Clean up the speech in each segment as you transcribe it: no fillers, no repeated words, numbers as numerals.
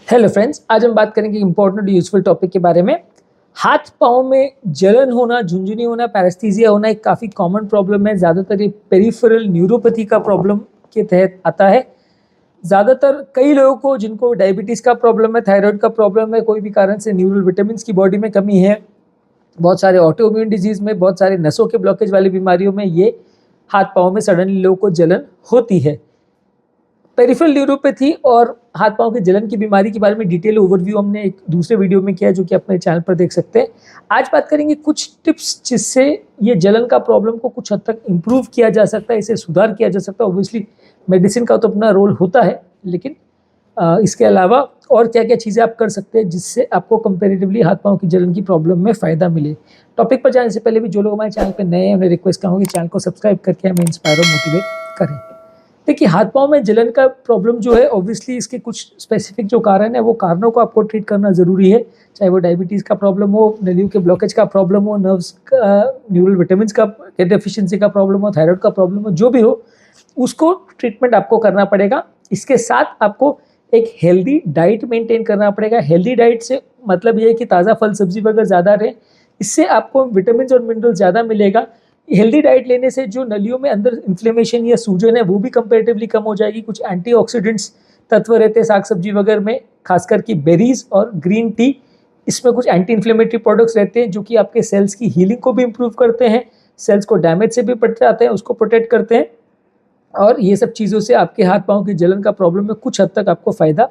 Hello friends, आज हम बात करेंगे इंपॉर्टेंट यूजफुल टॉपिक के बारे में। हाथ पाँव में जलन होना, झुंझुनी होना, पैरास्थीसिया होना एक काफ़ी कॉमन प्रॉब्लम है। ज़्यादातर ये पेरिफेरल न्यूरोपैथी का प्रॉब्लम के तहत आता है। ज़्यादातर कई लोगों को जिनको डायबिटीज़ का प्रॉब्लम है, थायराइड का प्रॉब्लम है, कोई भी कारण से न्यूरल विटामिन की बॉडी में कमी है, बहुत सारे ऑटोइम्यून डिजीज़ में, बहुत सारे नसों के ब्लॉकेज वाली बीमारियों में ये हाथ पाँव में सडनली लोगों को जलन होती है। पेरिफेरल न्यूरोपैथी और हाथ पाँव की जलन की बीमारी के बारे में डिटेल ओवरव्यू हमने एक दूसरे वीडियो में किया, जो कि अपने चैनल पर देख सकते हैं। आज बात करेंगे कुछ टिप्स जिससे ये जलन का प्रॉब्लम को कुछ हद तक इम्प्रूव किया जा सकता है, इसे सुधार किया जा सकता है। ऑब्वियसली मेडिसिन का तो अपना रोल होता है, लेकिन इसके अलावा और क्या क्या चीज़ें आप कर सकते हैं जिससे आपको कंपेरेटिवली हाथ पाँव की जलन की प्रॉब्लम में फ़ायदा मिले। टॉपिक पर जाने से पहले भी जो लोग हमारे चैनल पर नए हैं, उन्हें रिक्वेस्ट करूँगी चैनल को सब्सक्राइब करके हमें इंस्पायर और मोटिवेट करें। देखिए, हाथ पाँव में जलन का प्रॉब्लम जो है, ऑब्वियसली इसके कुछ स्पेसिफिक जो कारण है, वो कारणों को आपको ट्रीट करना ज़रूरी है। चाहे वो डायबिटीज़ का प्रॉब्लम हो, नलियों के ब्लॉकेज का प्रॉब्लम हो, नर्व्स का, न्यूरल विटामिन का डेफिशिएंसी का प्रॉब्लम हो, थायराइड का प्रॉब्लम हो, जो भी हो, उसको ट्रीटमेंट आपको करना पड़ेगा। इसके साथ आपको एक हेल्दी डाइट मेंटेन करना पड़ेगा। हेल्दी डाइट से मतलब ये है कि ताज़ा फल सब्जी वगैरह ज़्यादा रहे, इससे आपको विटामिन और मिनरल ज़्यादा मिलेगा। हेल्दी डाइट लेने से जो नलियों में अंदर इन्फ्लेमेशन या सूजन है, वो भी कंपैरेटिवली कम हो जाएगी। कुछ एंटीऑक्सीडेंट्स तत्व रहते हैं साग सब्जी वगैरह में, खासकर कि बेरीज और ग्रीन टी, इसमें कुछ एंटी इन्फ्लेमेटरी प्रोडक्ट्स रहते हैं जो कि आपके सेल्स की हीलिंग को भी इम्प्रूव करते हैं, सेल्स को डैमेज से भी बचाते हैं, उसको प्रोटेक्ट करते हैं। और ये सब चीज़ों से आपके हाथ पाँव की जलन का प्रॉब्लम में कुछ हद तक आपको फ़ायदा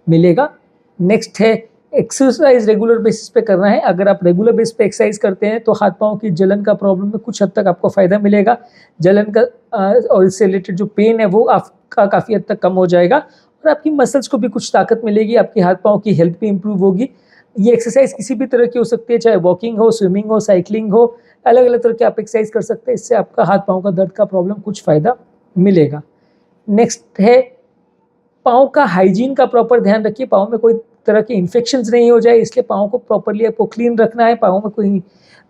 मिलेगा। नेक्स्ट है एक्सरसाइज रेगुलर बेसिस पे करना है। अगर आप रेगुलर बेसिस पे एक्सरसाइज करते हैं तो हाथ पाँव की जलन का प्रॉब्लम में कुछ हद तक आपको फ़ायदा मिलेगा। जलन का और इससे रिलेटेड जो पेन है वो आपका काफ़ी हद तक कम हो जाएगा और आपकी मसल्स को भी कुछ ताकत मिलेगी, आपके हाथ पाँव की हेल्थ भी इंप्रूव होगी। ये एक्सरसाइज किसी भी तरह की हो सकती है, चाहे वॉकिंग हो, स्विमिंग हो, साइकिलिंग हो, अलग अलग तरह के आप एक्सरसाइज कर सकते हैं। इससे आपका हाथ पाँव का दर्द का प्रॉब्लम कुछ फ़ायदा मिलेगा। नेक्स्ट है पाँव का हाइजीन का प्रॉपर ध्यान रखिए। पाँव में कोई तरह के इन्फेक्शंस नहीं हो जाए, इसलिए पाँव को प्रॉपरली आपको क्लीन रखना है। पाँव में कोई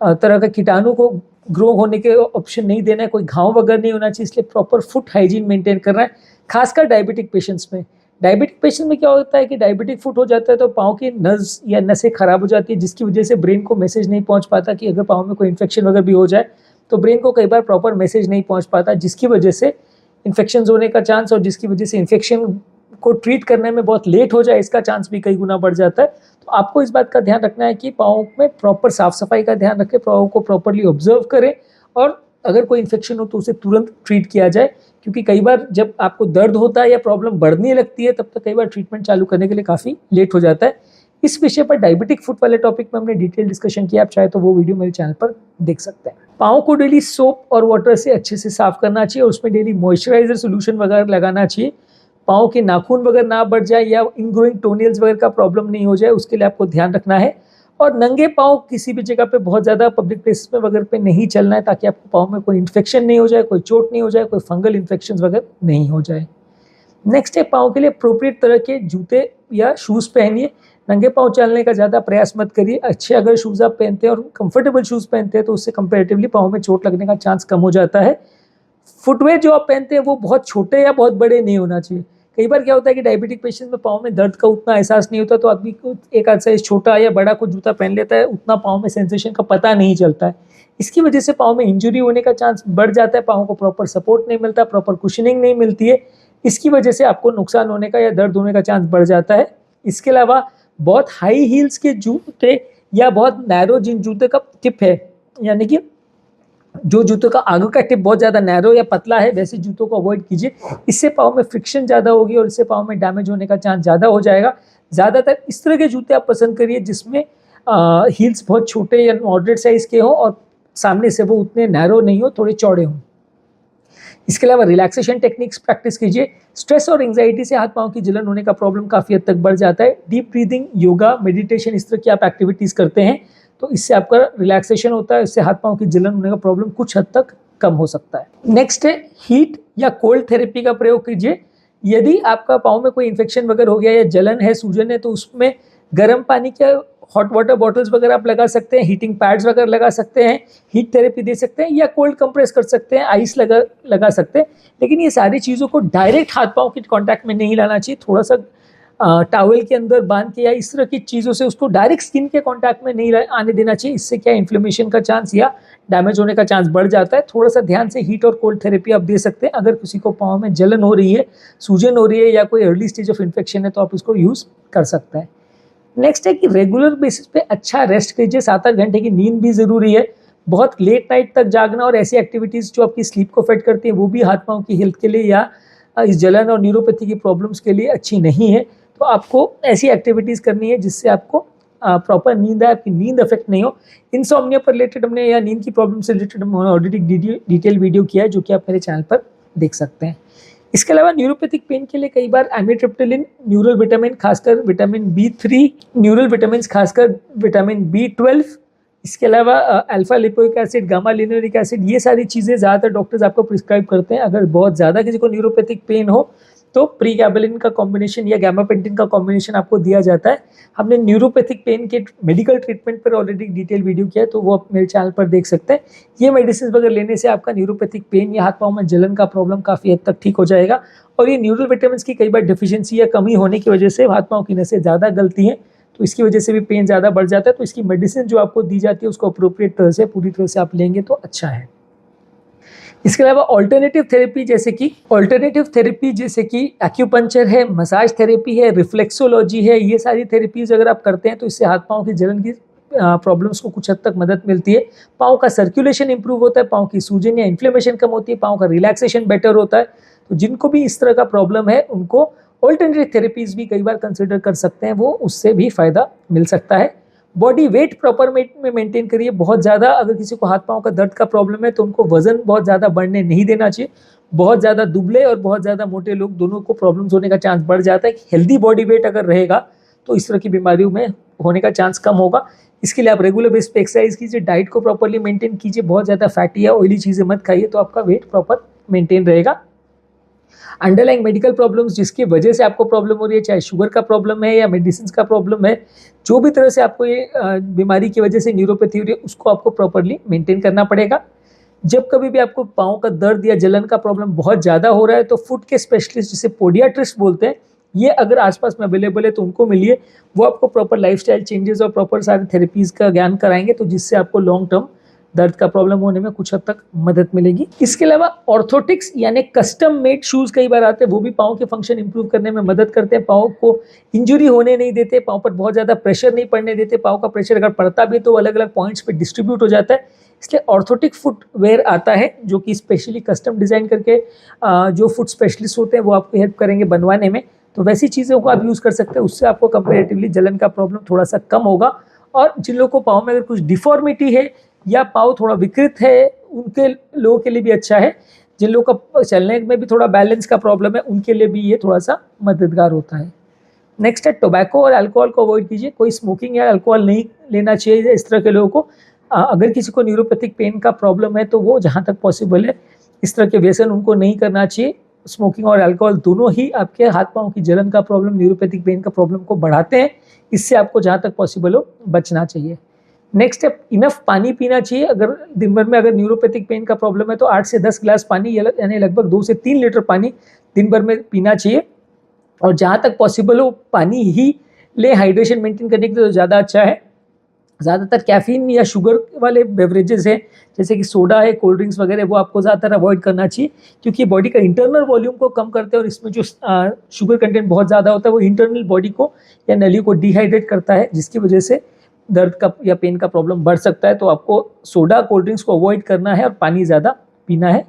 तरह का कीटाणु को ग्रो होने के ऑप्शन नहीं देना है, कोई घाव वगैरह नहीं होना चाहिए, इसलिए प्रॉपर फुट हाइजीन मेंटेन करना है, खासकर डायबिटिक पेशेंट्स में। डायबिटिक पेशेंट में क्या होता है कि डायबिटिक फुट हो जाता है तो पाँव की नस या नसें खराब हो जाती है, जिसकी वजह से ब्रेन को मैसेज नहीं पहुँच पाता कि अगर पाँव में कोई इन्फेक्शन वगैरह भी हो जाए तो ब्रेन को कई बार प्रॉपर मैसेज नहीं पहुँच पाता, जिसकी वजह से इन्फेक्शन होने का चांस और जिसकी वजह से इन्फेक्शन को ट्रीट करने में बहुत लेट हो जाए, इसका चांस भी कई गुना बढ़ जाता है। तो आपको इस बात का ध्यान रखना है कि पाँव में प्रॉपर साफ सफाई का ध्यान रखें, पाँव को प्रॉपरली ऑब्जर्व करें और अगर कोई इन्फेक्शन हो तो उसे तुरंत ट्रीट किया जाए, क्योंकि कई बार जब आपको दर्द होता है या प्रॉब्लम बढ़ने लगती है तब तक कई बार ट्रीटमेंट चालू करने के लिए काफ़ी लेट हो जाता है। इस विषय पर डायबिटिक फुट वाले टॉपिक में हमने डिटेल डिस्कशन किया, आप चाहे तो वो वीडियो मेरे चैनल पर देख सकते हैं। पाँव को डेली सोप और वाटर से अच्छे से साफ करना चाहिए और उसमें डेली मॉइस्चराइजर सोल्यूशन वगैरह लगाना चाहिए। पाँव के नाखून वगैरह ना बढ़ जाए या इनग्रोइंग टोनियल्स वगैरह का प्रॉब्लम नहीं हो जाए, उसके लिए आपको ध्यान रखना है। और नंगे पाँव किसी भी जगह पे बहुत ज़्यादा पब्लिक प्लेसेस में वगैरह पे नहीं चलना है, ताकि आपको पाँव में कोई इन्फेक्शन नहीं हो जाए, कोई चोट नहीं हो जाए, कोई फंगल इन्फेक्शन वगैरह नहीं हो जाए। नेक्स्ट है पाँव के लिए अप्रोप्रिएट तरह के जूते या शूज़ पहनिए। नंगे पाँव चलने का ज़्यादा प्रयास मत करिए। अच्छे अगर शूज़ आप पहनते हैं और कंफर्टेबल शूज़ पहनते हैं तो उससे कंपैरेटिवली पाँव में चोट लगने का चांस कम हो जाता है। फुटवेयर जो आप पहनते हैं वो बहुत छोटे या बहुत बड़े नहीं होना चाहिए। कई बार क्या होता है कि डायबिटिक पेशेंट में पाँव में दर्द का उतना एहसास नहीं होता, तो आदमी को एक आध साइज छोटा या बड़ा कुछ जूता पहन लेता है, उतना पाँव में सेंसेशन का पता नहीं चलता है। इसकी वजह से पाँव में इंजरी होने का चांस बढ़ जाता है, पाँव को प्रॉपर सपोर्ट नहीं मिलता, प्रॉपर कुशनिंग नहीं मिलती है, इसकी वजह से आपको नुकसान होने का या दर्द होने का चांस बढ़ जाता है। इसके अलावा बहुत हाई हील्स के जूते या बहुत नैरो जिन जूते का टिप है, यानी कि जो जूतों का आगे का टिप बहुत ज़्यादा नैरो या पतला है, वैसे जूतों को अवॉइड कीजिए। इससे पाँव में फ्रिक्शन ज़्यादा होगी और इससे पाँव में डैमेज होने का चांस ज़्यादा हो जाएगा। ज़्यादातर इस तरह के जूते आप पसंद करिए जिसमें हील्स बहुत छोटे या मॉडरेट साइज़ के हों और सामने से वो उतने नैरो नहीं हो, थोड़े चौड़े हों। इसके अलावा रिलैक्सेशन टेक्निक्स प्रैक्टिस कीजिए। स्ट्रेस और एंग्जाइटी से हाथ पाँव की जलन होने का प्रॉब्लम काफ़ी हद तक बढ़ जाता है। डीप ब्रीदिंग, योगा, मेडिटेशन, इस तरह की आप एक्टिविटीज़ करते हैं तो इससे आपका रिलैक्सेशन होता है, इससे हाथ पाँव की जलन होने का प्रॉब्लम कुछ हद तक कम हो सकता है। नेक्स्ट है हीट या कोल्ड थेरेपी का प्रयोग कीजिए। यदि आपका पाँव में कोई इन्फेक्शन वगैरह हो गया या जलन है, सूजन है, तो उसमें गर्म पानी के हॉट वाटर बॉटल्स वगैरह आप लगा सकते हैं, हीटिंग पैड्स वगैरह लगा सकते हैं, हीट थेरेपी दे सकते हैं या कोल्ड कंप्रेस कर सकते हैं, आइस लगा सकते हैं। लेकिन ये सारी चीज़ों को डायरेक्ट हाथ पाँव के कॉन्टैक्ट में नहीं लाना चाहिए। थोड़ा सा टॉवल के अंदर बांध के या इस तरह की चीज़ों से उसको डायरेक्ट स्किन के कांटेक्ट में नहीं आने देना चाहिए। इससे क्या इन्फ्लेमेशन का चांस या डैमेज होने का चांस बढ़ जाता है। थोड़ा सा ध्यान से हीट और कोल्ड थेरेपी आप दे सकते हैं। अगर किसी को पाँव में जलन हो रही है, सूजन हो रही है या कोई अर्ली स्टेज ऑफ इन्फेक्शन है तो आप उसको यूज़ कर सकते हैं। नेक्स्ट है कि रेगुलर बेसिस पे अच्छा रेस्ट कीजिए। 7-8 घंटे की नींद भी ज़रूरी है। बहुत लेट नाइट तक जागना और ऐसी एक्टिविटीज़ जो आपकी स्लीप को अफेक्ट करती है वो भी हाथ पाँव की हेल्थ के लिए या इस जलन और न्यूरोपैथी की प्रॉब्लम्स के लिए अच्छी नहीं है। तो आपको ऐसी एक्टिविटीज़ करनी है जिससे आपको प्रॉपर नींद आए, आपकी नींद अफेक्ट नहीं हो। इंसोम्निया पर रिलेटेड हमने या नींद की प्रॉब्लम से रिलेटेड हमने ऑलरेडी डिटेल वीडियो किया है जो कि आप मेरे चैनल पर देख सकते हैं। इसके अलावा न्यूरोपैथिक पेन के लिए कई बार एमिट्रिप्टिलिन, न्यूरल विटामिन खासकर विटामिन B3, न्यूरल विटामिन खासकर विटामिन B12, इसके अलावा alpha lipoic acid, gamma linoleic acid, ये सारी चीज़ें ज़्यादातर डॉक्टर्स आपको प्रिस्क्राइब करते हैं। अगर बहुत ज़्यादा किसी को न्यूरोपैथिक पेन हो तो प्रीगैबलिन का कॉम्बिनेशन या गामापेंटिन का कॉम्बिनेशन आपको दिया जाता है। हमने न्यूरोपैथिक पेन के मेडिकल ट्रीटमेंट पर ऑलरेडी डिटेल वीडियो किया है तो वो आप मेरे चैनल पर देख सकते हैं। ये मेडिसिन वगैरह लेने से आपका न्यूरोपैथिक पेन या हाथ पाँव में जलन का प्रॉब्लम काफ़ी हद तक ठीक हो जाएगा। और ये न्यूरल विटामिन की कई बार डिफिशियंसी या कमी होने की वजह से हाथ पाँव की नसें ज़्यादा गलती हैं तो इसकी वजह से भी पेन ज़्यादा बढ़ जाता है। तो इसकी मेडिसिन जो आपको दी जाती है उसको अप्रोप्रिएट तरह से पूरी तरह से आप लेंगे तो अच्छा है। इसके अलावा ऑल्टरनेटिव थेरेपी जैसे कि एक्यूपंक्चर है, मसाज थेरेपी है, रिफ्लेक्सोलॉजी है, ये सारी थेरेपीज अगर आप करते हैं तो इससे हाथ पाँव की जलन की प्रॉब्लम्स को कुछ हद तक मदद मिलती है। पाँव का सर्कुलेशन इंप्रूव होता है, पाँव की सूजन या इन्फ्लेमेशन कम होती है, पाँव का रिलैक्सेशन बेटर होता है। तो जिनको भी इस तरह का प्रॉब्लम है उनको ऑल्टरनेटिव थेरेपीज भी कई बार कंसिडर कर सकते हैं, वो उससे भी फ़ायदा मिल सकता है। बॉडी वेट प्रॉपर में मेंटेन करिए। बहुत ज़्यादा अगर किसी को हाथ पाँव का दर्द का प्रॉब्लम है तो उनको वजन बहुत ज़्यादा बढ़ने नहीं देना चाहिए। बहुत ज़्यादा दुबले और बहुत ज़्यादा मोटे लोग दोनों को प्रॉब्लम्स होने का चांस बढ़ जाता है। हेल्दी बॉडी वेट अगर रहेगा तो इस तरह की बीमारियों में होने का चांस कम होगा। इसके लिए आप रेगुलर बेस पे एक्सरसाइज कीजिए, डाइट को प्रॉपरली मेंटेन कीजिए, बहुत ज़्यादा फैटी या ऑयली चीज़ें मत खाइए तो आपका वेट प्रॉपर मेंटेन रहेगा। अंडरलाइंग मेडिकल प्रॉब्लम्स जिसकी वजह से आपको प्रॉब्लम हो रही है, चाहे शुगर का प्रॉब्लम है या मेडिसिन का प्रॉब्लम है, जो भी तरह से आपको ये बीमारी की वजह से न्यूरोपैथी हो रही है उसको आपको प्रॉपरली मेंटेन करना पड़ेगा। जब कभी भी आपको पाँव का दर्द या जलन का प्रॉब्लम बहुत ज़्यादा हो रहा है तो फुट के स्पेशलिस्ट जिसे पोडियाट्रिस्ट बोलते हैं, ये अगर आसपास में अवेलेबल है तो उनको मिलिए। वो आपको प्रॉपर लाइफस्टाइल चेंजेस और प्रॉपर सारे थेरेपीज़ का ज्ञान कराएंगे तो जिससे आपको लॉन्ग टर्म दर्द का प्रॉब्लम होने में कुछ हद तक मदद मिलेगी। इसके अलावा ऑर्थोटिक्स यानी कस्टम मेड शूज़ कई बार आते हैं, वो भी पाँव के फंक्शन इंप्रूव करने में मदद करते हैं, पाँव को इंजरी होने नहीं देते, पाँव पर बहुत ज़्यादा प्रेशर नहीं पड़ने देते। पाँव का प्रेशर अगर पड़ता भी तो अलग अलग पॉइंट्स पे डिस्ट्रीब्यूट हो जाता है। इसलिए ऑर्थोटिक फुटवेयर आता है जो कि स्पेशली कस्टम डिज़ाइन करके जो फुट स्पेशलिस्ट होते हैं वो आपको हेल्प करेंगे बनवाने में। तो वैसी चीज़ों को आप यूज़ कर सकते हैं, उससे आपको कंपेरेटिवली जलन का प्रॉब्लम थोड़ा सा कम होगा। और जिन लोगों को पाँव में अगर कुछ डिफॉर्मिटी है या पाँव थोड़ा विकृत है उनके लोगों के लिए भी अच्छा है। जिन लोगों का चलने में भी थोड़ा बैलेंस का प्रॉब्लम है उनके लिए भी ये थोड़ा सा मददगार होता है। नेक्स्ट है टोबैको और अल्कोहल को अवॉइड कीजिए। कोई स्मोकिंग या अल्कोहल नहीं लेना चाहिए इस तरह के लोगों को। अगर किसी को न्यूरोपैथिक पेन का प्रॉब्लम है तो वो जहाँ तक पॉसिबल है इस तरह के व्यसन उनको नहीं करना चाहिए। स्मोकिंग और अल्कोहल दोनों ही आपके हाथ पाँव की जलन का प्रॉब्लम, न्यूरोपैथिक पेन का प्रॉब्लम को बढ़ाते हैं। इससे आपको जहाँ तक पॉसिबल हो बचना चाहिए। नेक्स्ट है इनफ पानी पीना चाहिए। अगर दिन भर में अगर न्यूरोपैथिक पेन का प्रॉब्लम है तो 8 से 10 गिलास पानी यानी लगभग 2 से 3 लीटर पानी दिन भर में पीना चाहिए। और जहाँ तक पॉसिबल हो पानी ही ले, हाइड्रेशन मेंटेन करने के लिए तो ज़्यादा अच्छा है। ज़्यादातर कैफीन या शुगर वाले बेवरेजेस हैं जैसे कि सोडा है, कोल्ड ड्रिंक्स वगैरह, वो आपको ज़्यादातर अवॉइड करना चाहिए क्योंकि बॉडी का इंटरनल वॉल्यूम को कम करते हैं और इसमें जो शुगर कंटेंट बहुत ज़्यादा होता है वो इंटरनल बॉडी को या नली को डिहाइड्रेट करता है जिसकी वजह से दर्द का या पेन का प्रॉब्लम बढ़ सकता है। तो आपको सोडा, कोल्ड ड्रिंक्स को अवॉइड करना है और पानी ज़्यादा पीना है।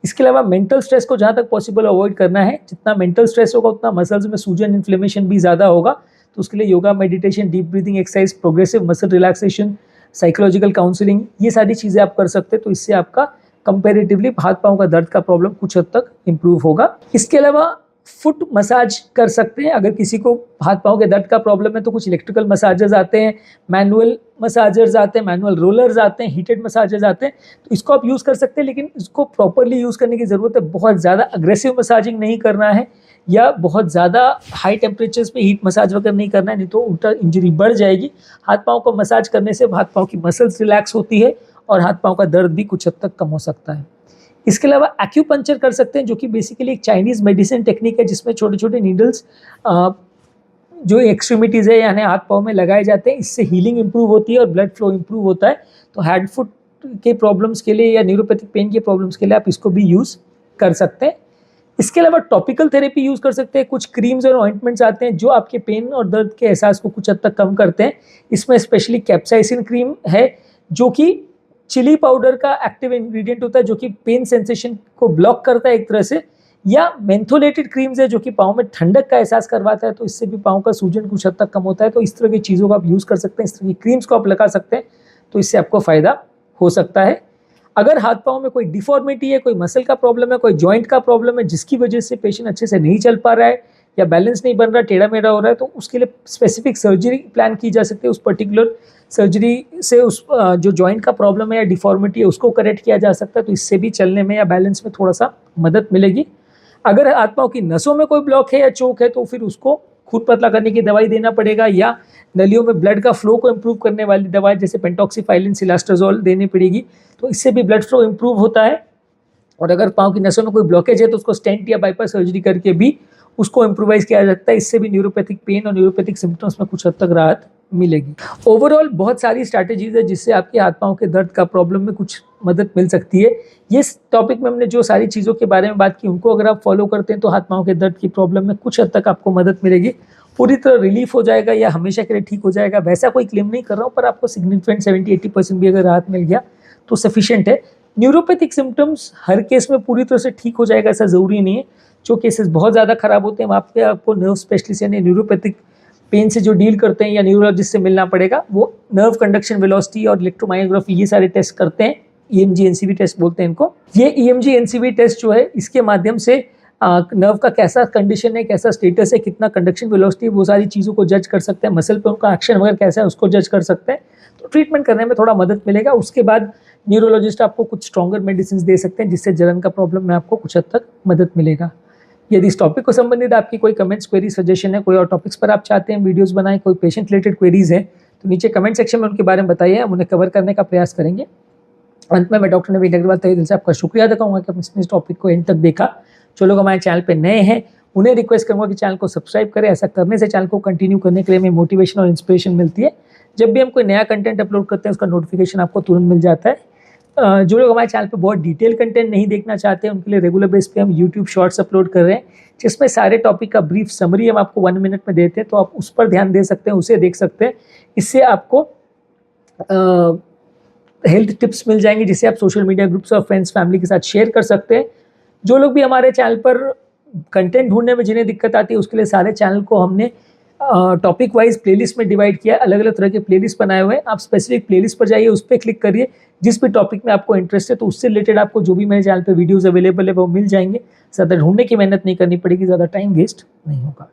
इसके अलावा मेंटल स्ट्रेस को जहाँ तक पॉसिबल अवॉइड करना है। जितना मेंटल स्ट्रेस होगा उतना मसल्स में सूजन, इन्फ्लेमेशन भी ज़्यादा होगा। तो उसके लिए yoga, meditation, deep breathing exercise, progressive muscle relaxation, psychological counselling, ये सारी चीज़ें आप कर सकते हैं। तो इससे आपका कंपेरेटिवली हाथ पाँव का दर्द का प्रॉब्लम कुछ हद तक इम्प्रूव होगा। इसके अलावा फुट मसाज कर सकते हैं। अगर किसी को हाथ पाँव के दर्द का प्रॉब्लम है तो कुछ इलेक्ट्रिकल मसाजर्स आते हैं, मैनुअल मसाजर्स आते हैं, मैनुअल रोलर्स आते हैं, हीटेड मसाजर्स आते हैं। तो इसको आप यूज़ कर सकते हैं, लेकिन इसको प्रॉपरली यूज़ करने की ज़रूरत है। बहुत ज़्यादा अग्रेसिव मसाजिंग नहीं करना है या बहुत ज़्यादा हाई टेम्परेचर्स पे हीट मसाज वगैरह नहीं करना है, नहीं तो उल्टा इंजरी बढ़ जाएगी। हाथ पाँव को मसाज करने से हाथ पाँव की मसल्स रिलैक्स होती है और हाथ पाँव का दर्द भी कुछ हद तक कम हो सकता है। इसके अलावा एक्यूपंक्चर कर सकते हैं जो कि बेसिकली एक चाइनीज़ मेडिसिन टेक्निक है जिसमें छोटे छोटे नीडल्स जो एक्सट्रीमिटीज़ है यानी हाथ पाँव में लगाए जाते हैं, इससे हीलिंग इंप्रूव होती है और ब्लड फ्लो इंप्रूव होता है। तो हैंड फुट के प्रॉब्लम्स के लिए या न्यूरोपैथिक पेन के प्रॉब्लम्स के लिए आप इसको भी यूज़ कर सकते हैं। इसके अलावा टॉपिकल थेरेपी यूज़ कर सकते हैं। कुछ क्रीम्स और ऑइंटमेंट्स आते हैं जो आपके पेन और दर्द के एहसास को कुछ हद तक कम करते हैं। इसमें स्पेशली कैप्साइसिन क्रीम है जो कि चिली पाउडर का एक्टिव इंग्रेडिएंट होता है, जो कि पेन सेंसेशन को ब्लॉक करता है एक तरह से, या मेंथोलेटेड क्रीम्स है जो कि पाँव में ठंडक का एहसास करवाता है, तो इससे भी पाँव का सूजन कुछ हद तक कम होता है। तो इस तरह की चीज़ों को आप यूज़ कर सकते हैं, इस तरह की क्रीम्स को आप लगा सकते हैं, तो इससे आपको फ़ायदा हो सकता है। अगर हाथ पाँव में कोई डिफॉर्मिटी है, कोई मसल का प्रॉब्लम है, कोई जॉइंट का प्रॉब्लम है जिसकी वजह से पेशेंट अच्छे से नहीं चल पा रहा है या बैलेंस नहीं बन रहा, टेढ़ा मेढ़ा हो रहा है, तो उसके लिए स्पेसिफिक सर्जरी प्लान की जा सकती है। उस पर्टिकुलर सर्जरी से उस जो जॉइंट का प्रॉब्लम है या डिफॉर्मिटी है उसको करेक्ट किया जा सकता है, तो इससे भी चलने में या बैलेंस में थोड़ा सा मदद मिलेगी। अगर हाथ पाँव की नसों में कोई ब्लॉक है या चोक है तो फिर उसको खून पतला करने की दवाई देना पड़ेगा, या नलियों में ब्लड का फ्लो को इम्प्रूव करने वाली दवाई जैसे पेंटॉक्सीफाइलिन, सिलास्ट्राजोल देनी पड़ेगी, तो इससे भी ब्लड फ्लो इम्प्रूव होता है। और अगर पाँव की नसों में कोई ब्लॉकेज है तो उसको स्टेंट या बाईपास सर्जरी करके भी उसको इम्प्रोवाइज किया जा सकता है। इससे भी न्यूरोपैथिक पेन और न्यूरोपैथिक सिम्टम्स में कुछ हद तक राहत मिलेगी। ओवरऑल बहुत सारी स्ट्रैटेजीज है जिससे आपके हाथ पाँव के दर्द का प्रॉब्लम में कुछ मदद मिल सकती है। ये टॉपिक में हमने जो सारी चीज़ों के बारे में बात की उनको अगर आप फॉलो करते हैं तो हाथ पाँव के दर्द की प्रॉब्लम में कुछ हद तक आपको मदद मिलेगी। पूरी तरह रिलीफ हो जाएगा या हमेशा के लिए ठीक हो जाएगा वैसा कोई क्लेम नहीं कर रहा हूँ, पर आपको सिग्निफिकेंट 70-80% भी अगर राहत मिल गया तो सफिशिएंट है। न्यूरोपैथिक सिम्टम्स हर केस में पूरी तरह से ठीक हो जाएगा ऐसा ज़रूरी नहीं है। जो केसेस बहुत ज़्यादा खराब होते हैं वहाँ पे आपको नर्व स्पेशलिस्ट यानी न्यूरोपैथिक पेन से जो डील करते हैं या न्यूरोलॉजिस्ट से मिलना पड़ेगा। वो नर्व कंडक्शन वेलोसिटी और इलेक्ट्रोमायोग्राफी ये सारे टेस्ट करते हैं, EMG NCV टेस्ट बोलते हैं इनको। ये EMG NCV टेस्ट जो है इसके माध्यम से नर्व का कैसा कंडीशन है, कैसा स्टेटस है, कितना कंडक्शन वेलोसिटी, वो सारी चीज़ों को जज कर सकते हैं। मसल पे उनका एक्शन वगैरह कैसा है उसको जज कर सकते हैं, तो ट्रीटमेंट करने में थोड़ा मदद मिलेगा। उसके बाद न्यूरोलॉजिस्ट आपको कुछ स्ट्रॉन्गर मेडिसिन दे सकते हैं जिससे जलन का प्रॉब्लम में आपको कुछ हद तक मदद मिलेगा। यदि इस टॉपिक को संबंधित आपकी कोई कमेंट्स, क्वेरी, सजेशन है, कोई और टॉपिक्स पर आप चाहते हैं वीडियोस बनाएं, कोई पेशेंट रिलेटेड क्वेरीज हैं तो नीचे कमेंट सेक्शन में उनके बारे में बताइए, हम उन्हें कवर करने का प्रयास करेंगे। अंत में मैं डॉक्टर नवीन अग्रवाल तहे दिल से आपका शुक्रिया अदा करूँगा कि आपने इस टॉपिक को एंड तक देखा। जो लोग हमारे चैनल पर नए हैं उन्हें रिक्वेस्ट करूँगा कि चैनल को सब्सक्राइब करें। ऐसा करने से चैनल को कंटिन्यू करने के लिए हमें मोटिवेशन और इंस्पिरेशन मिलती है। जब भी हम कोई नया कंटेंट अपलोड करते हैं उसका नोटिफिकेशन आपको तुरंत मिल जाता है। जो लोग हमारे चैनल पे बहुत डिटेल कंटेंट नहीं देखना चाहते हैं उनके लिए रेगुलर बेस पे हम YouTube शॉर्ट्स अपलोड कर रहे हैं जिसमें सारे टॉपिक का ब्रीफ समरी हम आपको 1 मिनट में देते हैं, तो आप उस पर ध्यान दे सकते हैं, उसे देख सकते हैं। इससे आपको हेल्थ टिप्स मिल जाएंगे जिसे आप सोशल मीडिया ग्रुप्स और फ्रेंड्स फैमिली के साथ शेयर कर सकते हैं। जो लोग भी हमारे चैनल पर कंटेंट ढूंढने में जिन्हें दिक्कत आती है उसके लिए सारे चैनल को हमने टॉपिक वाइज प्लेलिस्ट में डिवाइड किया है। अलग अलग तरह के प्लेलिस्ट बनाए हुए हैं। आप स्पेसिफिक प्लेलिस्ट पर जाइए, उस पर क्लिक करिए, जिस भी टॉपिक में आपको इंटरेस्ट है तो उससे रिलेटेड आपको जो भी मेरे चैनल पे वीडियोस अवेलेबल है वो मिल जाएंगे। ज़्यादा ढूंढने की मेहनत नहीं करनी पड़ेगी, ज़्यादा टाइम वेस्ट नहीं होगा।